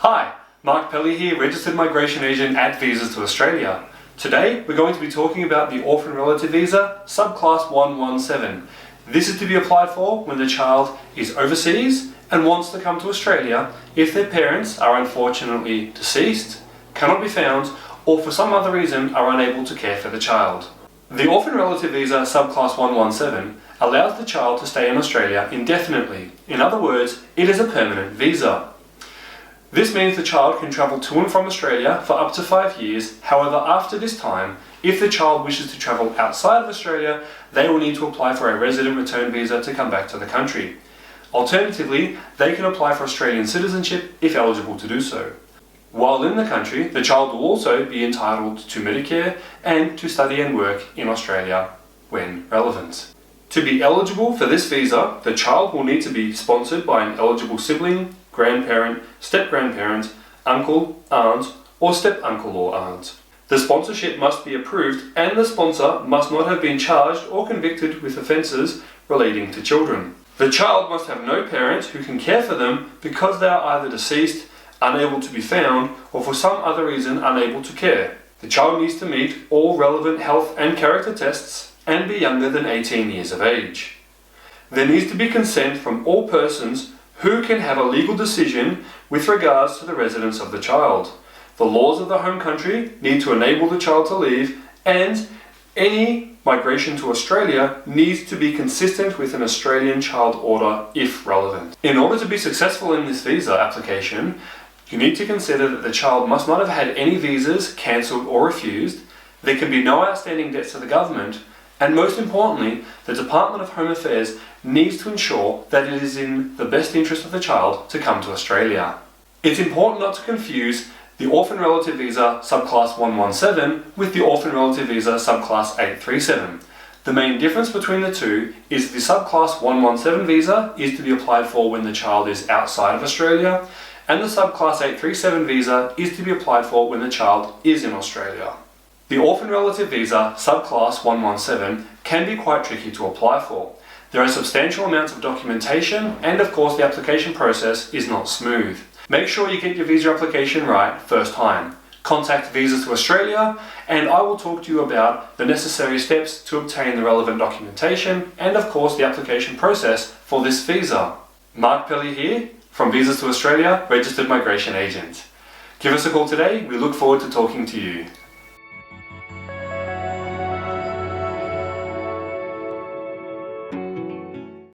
Hi, Mark Pelley here, Registered Migration Agent at Visas to Australia. Today we're going to be talking about the Orphan Relative Visa, Subclass 117. This is to be applied for when the child is overseas and wants to come to Australia if their parents are unfortunately deceased, cannot be found, or for some other reason are unable to care for the child. The Orphan Relative Visa, Subclass 117, allows the child to stay in Australia indefinitely. In other words, it is a permanent visa. This means the child can travel to and from Australia for up to 5 years. However, after this time, if the child wishes to travel outside of Australia, they will need to apply for a resident return visa to come back to the country. Alternatively, they can apply for Australian citizenship if eligible to do so. While in the country, the child will also be entitled to Medicare and to study and work in Australia when relevant. To be eligible for this visa, the child will need to be sponsored by an eligible sibling, grandparent, step-grandparent, uncle, aunt, or step-uncle or aunt. The sponsorship must be approved and the sponsor must not have been charged or convicted with offences relating to children. The child must have no parent who can care for them because they are either deceased, unable to be found, or for some other reason unable to care. The child needs to meet all relevant health and character tests and be younger than 18 years of age. There needs to be consent from all persons who can have a legal decision with regards to the residence of the child. The laws of the home country need to enable the child to leave, and any migration to Australia needs to be consistent with an Australian child order if relevant. In order to be successful in this visa application, you need to consider that the child must not have had any visas cancelled or refused, there can be no outstanding debts to the government, and most importantly, the Department of Home Affairs needs to ensure that it is in the best interest of the child to come to Australia. It's important not to confuse the Orphan Relative Visa Subclass 117 with the Orphan Relative Visa Subclass 837. The main difference between the two is the Subclass 117 visa is to be applied for when the child is outside of Australia, and the Subclass 837 visa is to be applied for when the child is in Australia. The Orphan Relative Visa Subclass 117 can be quite tricky to apply for. There are substantial amounts of documentation, and of course the application process is not smooth. Make sure you get your visa application right first time. Contact Visas to Australia and I will talk to you about the necessary steps to obtain the relevant documentation and of course the application process for this visa. Mark Pelley here from Visas to Australia, Registered Migration Agent. Give us a call today, we look forward to talking to you.